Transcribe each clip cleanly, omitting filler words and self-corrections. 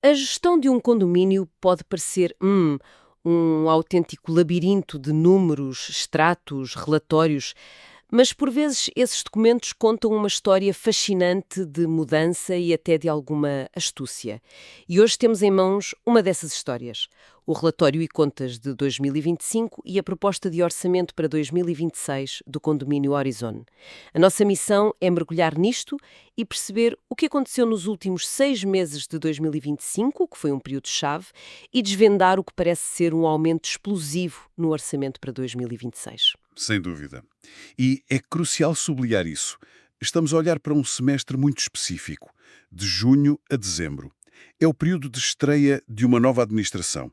A gestão de um condomínio pode parecer um autêntico labirinto de números, extratos, relatórios, mas por vezes esses documentos contam uma história fascinante de mudança e até de alguma astúcia. E hoje temos em mãos uma dessas histórias. O relatório e contas de 2025 e a proposta de orçamento para 2026 do condomínio Horizon. A nossa missão é mergulhar nisto e perceber o que aconteceu nos últimos 6 meses de 2025, que foi um período-chave, e desvendar o que parece ser um aumento explosivo no orçamento para 2026. Sem dúvida. E é crucial sublinhar isso. Estamos a olhar para um semestre muito específico, de junho a dezembro. É o período de estreia de uma nova administração.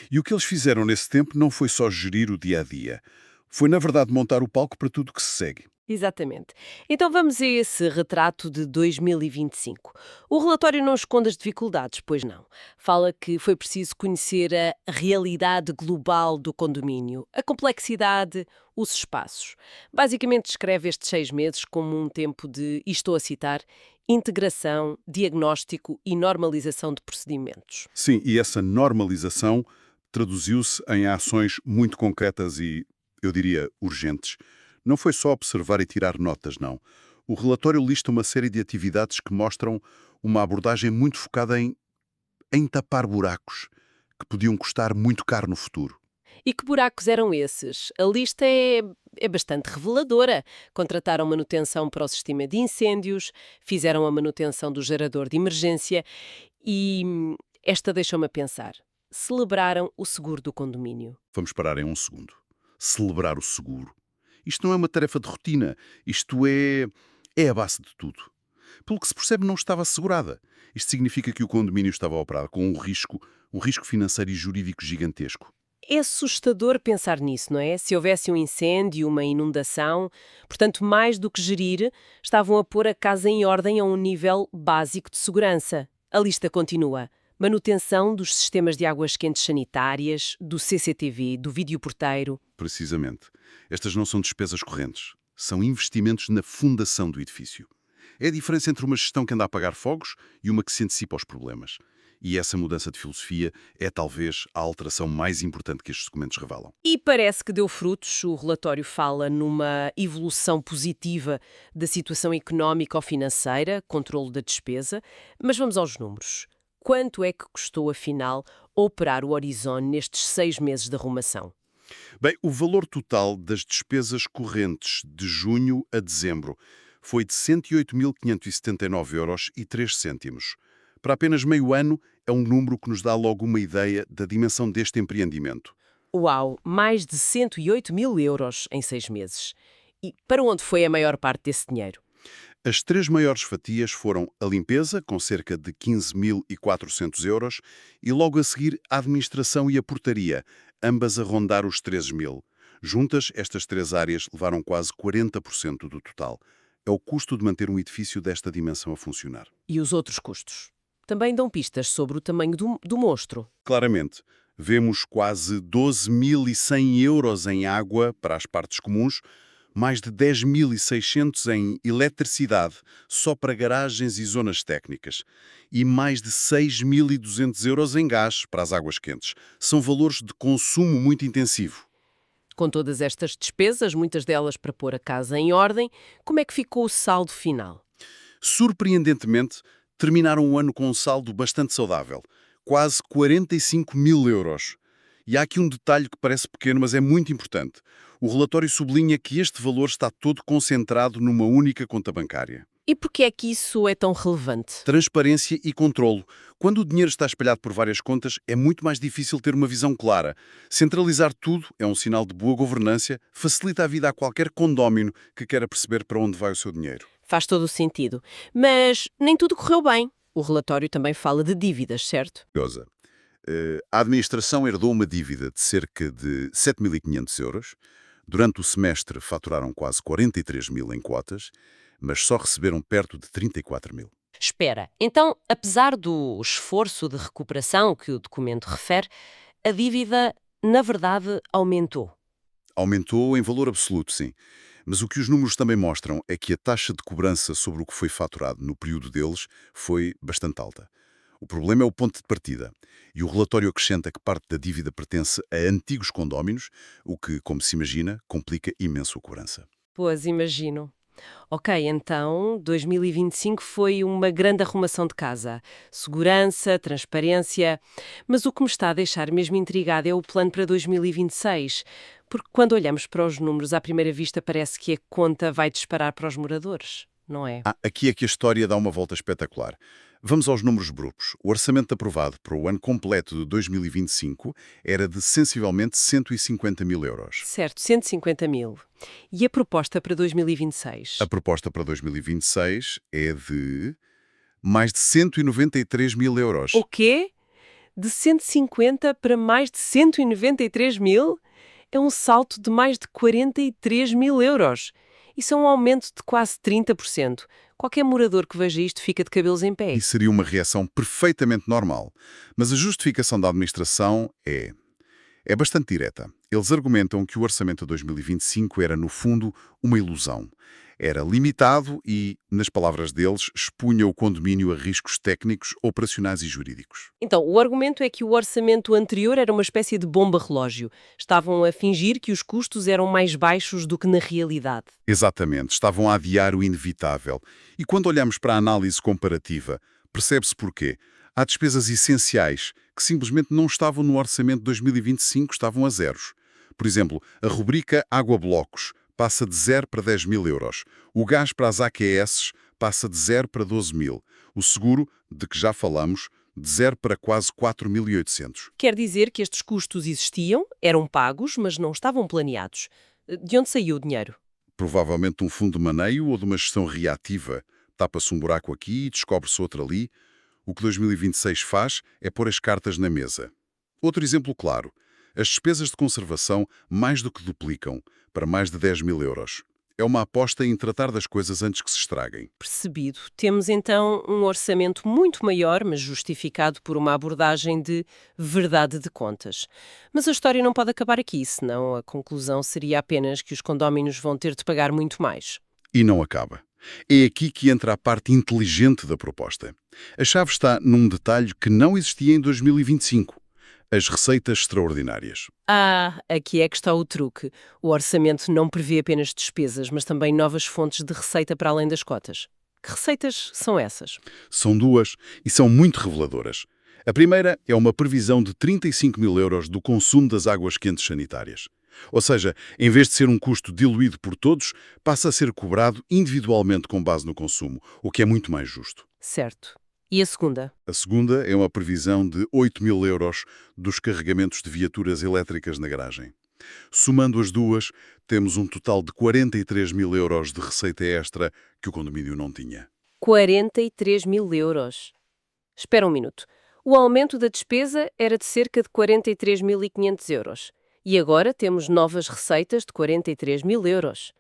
E o que eles fizeram nesse tempo não foi só gerir o dia a dia. Foi, na verdade, montar o palco para tudo o que se segue. Exatamente. Então vamos a esse retrato de 2025. O relatório não esconde as dificuldades, pois não. Fala que foi preciso conhecer a realidade global do condomínio, a complexidade, os espaços. Basicamente descreve estes 6 meses como um tempo de, e estou a citar, integração, diagnóstico e normalização de procedimentos. Sim, e essa normalização traduziu-se em ações muito concretas e, eu diria, urgentes. Não foi só observar e tirar notas, não. O relatório lista uma série de atividades que mostram uma abordagem muito focada em tapar buracos que podiam custar muito caro no futuro. E que buracos eram esses? A lista é bastante reveladora. Contrataram manutenção para o sistema de incêndios, fizeram a manutenção do gerador de emergência e esta deixou-me a pensar. Celebraram o seguro do condomínio. Vamos parar em um segundo. Celebrar o seguro. Isto não é uma tarefa de rotina. Isto é a base de tudo. Pelo que se percebe, não estava assegurada. Isto significa que o condomínio estava a operar com um risco financeiro e jurídico gigantesco. É assustador pensar nisso, não é? Se houvesse um incêndio, uma inundação, portanto, mais do que gerir, estavam a pôr a casa em ordem a um nível básico de segurança. A lista continua. Manutenção dos sistemas de águas quentes sanitárias, do CCTV, do videoporteiro. Precisamente. Estas não são despesas correntes. São investimentos na fundação do edifício. É a diferença entre uma gestão que anda a apagar fogos e uma que se antecipa aos problemas. E essa mudança de filosofia é talvez a alteração mais importante que estes documentos revelam. E parece que deu frutos. O relatório fala numa evolução positiva da situação económica ou financeira, controlo da despesa. Mas vamos aos números. Quanto é que custou, afinal, operar o Horizon nestes 6 meses de arrumação? Bem, o valor total das despesas correntes de junho a dezembro foi de 108.579,03 €. Para apenas meio ano, é um número que nos dá logo uma ideia da dimensão deste empreendimento. Uau, mais de 108 mil euros em 6 meses. E para onde foi a maior parte desse dinheiro? As três maiores fatias foram a limpeza, com cerca de 15.400 €, e logo a seguir a administração e a portaria, ambas a rondar os 13.000. Juntas, estas três áreas levaram quase 40% do total. É o custo de manter um edifício desta dimensão a funcionar. E os outros custos? Também dão pistas sobre o tamanho do monstro. Claramente, vemos quase 12.100 € em água para as partes comuns, mais de 10.600 em eletricidade, só para garagens e zonas técnicas, e mais de 6.200 € em gás para as águas quentes. São valores de consumo muito intensivo. Com todas estas despesas, muitas delas para pôr a casa em ordem, como é que ficou o saldo final? Surpreendentemente, terminaram o ano com um saldo bastante saudável, quase 45.000 €. E há aqui um detalhe que parece pequeno, mas é muito importante. O relatório sublinha que este valor está todo concentrado numa única conta bancária. E por que é que isso é tão relevante? Transparência e controlo. Quando o dinheiro está espalhado por várias contas, é muito mais difícil ter uma visão clara. Centralizar tudo é um sinal de boa governança, facilita a vida a qualquer condómino que queira perceber para onde vai o seu dinheiro. Faz todo o sentido. Mas nem tudo correu bem. O relatório também fala de dívidas, certo? Curiosa. A administração herdou uma dívida de cerca de 7.500 €. Durante o semestre faturaram quase 43.000 em quotas, mas só receberam perto de 34.000. Espera, então, apesar do esforço de recuperação que o documento refere, a dívida, na verdade, aumentou. Aumentou em valor absoluto, sim. Mas o que os números também mostram é que a taxa de cobrança sobre o que foi faturado no período deles foi bastante alta. O problema é o ponto de partida. E o relatório acrescenta que parte da dívida pertence a antigos condóminos, o que, como se imagina, complica imenso a cobrança. Pois, imagino. Ok, então 2025 foi uma grande arrumação de casa. Segurança, transparência. Mas o que me está a deixar mesmo intrigada é o plano para 2026. Porque quando olhamos para os números, à primeira vista parece que a conta vai disparar para os moradores, não é? Aqui é que a história dá uma volta espetacular. Vamos aos números brutos. O orçamento aprovado para o ano completo de 2025 era de sensivelmente 150 mil euros. Certo, 150 mil. E a proposta para 2026? A proposta para 2026 é de mais de 193 mil euros. O quê? De 150 para mais de 193 mil? É um salto de mais de 43 mil euros. Isso é um aumento de quase 30%. Qualquer morador que veja isto fica de cabelos em pé. E seria uma reação perfeitamente normal. Mas a justificação da administração é bastante direta. Eles argumentam que o orçamento de 2025 era, no fundo, uma ilusão. Era limitado e, nas palavras deles, expunha o condomínio a riscos técnicos, operacionais e jurídicos. Então, o argumento é que o orçamento anterior era uma espécie de bomba-relógio. Estavam a fingir que os custos eram mais baixos do que na realidade. Exatamente, estavam a adiar o inevitável. E quando olhamos para a análise comparativa, percebe-se porquê. Há despesas essenciais que simplesmente não estavam no orçamento de 2025, estavam a zeros. Por exemplo, a rubrica Água-Blocos passa de 0 para 10 mil euros. O gás para as AQS passa de 0 para 12 mil. O seguro, de que já falamos, de 0 para quase 4.800. Quer dizer que estes custos existiam, eram pagos, mas não estavam planeados. De onde saiu o dinheiro? Provavelmente de um fundo de maneio ou de uma gestão reativa. Tapa-se um buraco aqui e descobre-se outro ali. O que 2026 faz é pôr as cartas na mesa. Outro exemplo claro. As despesas de conservação mais do que duplicam, para mais de 10 mil euros. É uma aposta em tratar das coisas antes que se estraguem. Percebido. Temos então um orçamento muito maior, mas justificado por uma abordagem de verdade de contas. Mas a história não pode acabar aqui, senão a conclusão seria apenas que os condóminos vão ter de pagar muito mais. E não acaba. É aqui que entra a parte inteligente da proposta. A chave está num detalhe que não existia em 2025. As receitas extraordinárias. Aqui é que está o truque. O orçamento não prevê apenas despesas, mas também novas fontes de receita para além das cotas. Que receitas são essas? São duas e são muito reveladoras. A primeira é uma previsão de 35 mil euros do consumo das águas quentes sanitárias. Ou seja, em vez de ser um custo diluído por todos, passa a ser cobrado individualmente com base no consumo, o que é muito mais justo. Certo. E a segunda? A segunda é uma previsão de 8 mil euros dos carregamentos de viaturas elétricas na garagem. Somando as duas, temos um total de 43 mil euros de receita extra que o condomínio não tinha. 43 mil euros. Espera um minuto. O aumento da despesa era de cerca de 43.500 euros. E agora temos novas receitas de 43 mil euros.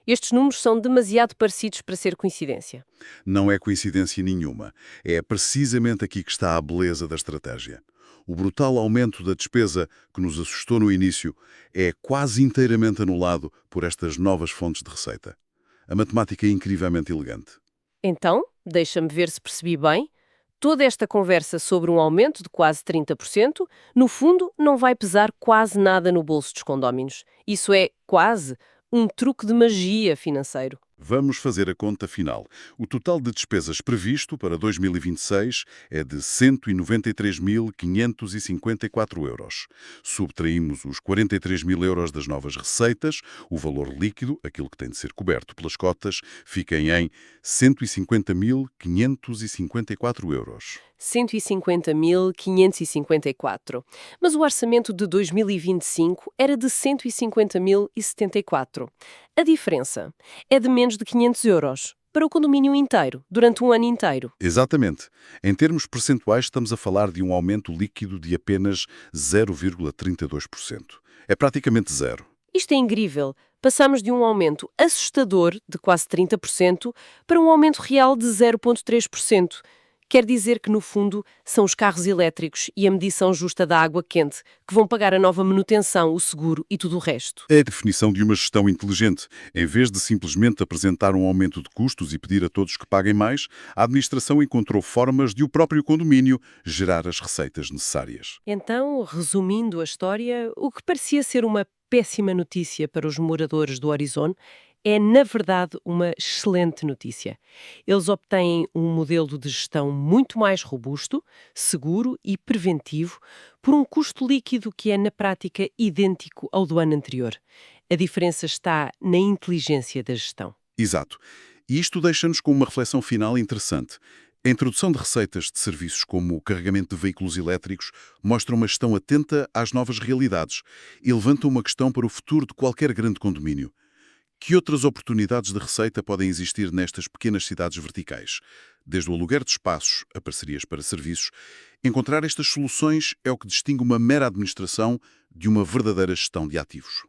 Estes números são demasiado parecidos para ser coincidência. Não é coincidência nenhuma. É precisamente aqui que está a beleza da estratégia. O brutal aumento da despesa que nos assustou no início é quase inteiramente anulado por estas novas fontes de receita. A matemática é incrivelmente elegante. Então, deixa-me ver se percebi bem. Toda esta conversa sobre um aumento de quase 30%, no fundo, não vai pesar quase nada no bolso dos condóminos. Isso é, quase, um truque de magia financeiro. Vamos fazer a conta final. O total de despesas previsto para 2026 é de 193.554 euros. Subtraímos os 43 mil euros das novas receitas, o valor líquido, aquilo que tem de ser coberto pelas cotas, fica em 150.554 euros. 150.554. Mas o orçamento de 2025 era de 150.074. A diferença é de menos de 500 euros para o condomínio inteiro, durante um ano inteiro. Exatamente. Em termos percentuais, estamos a falar de um aumento líquido de apenas 0,32%. É praticamente zero. Isto é incrível. Passamos de um aumento assustador, de quase 30%, para um aumento real de 0,3%. Quer dizer que, no fundo, são os carros elétricos e a medição justa da água quente que vão pagar a nova manutenção, o seguro e tudo o resto. É a definição de uma gestão inteligente. Em vez de simplesmente apresentar um aumento de custos e pedir a todos que paguem mais, a administração encontrou formas de o próprio condomínio gerar as receitas necessárias. Então, resumindo a história, o que parecia ser uma péssima notícia para os moradores do Horizon é, na verdade, uma excelente notícia. Eles obtêm um modelo de gestão muito mais robusto, seguro e preventivo, por um custo líquido que é, na prática, idêntico ao do ano anterior. A diferença está na inteligência da gestão. Exato. E isto deixa-nos com uma reflexão final interessante. A introdução de receitas de serviços como o carregamento de veículos elétricos mostra uma gestão atenta às novas realidades e levanta uma questão para o futuro de qualquer grande condomínio. Que outras oportunidades de receita podem existir nestas pequenas cidades verticais? Desde o aluguer de espaços a parcerias para serviços, encontrar estas soluções é o que distingue uma mera administração de uma verdadeira gestão de ativos.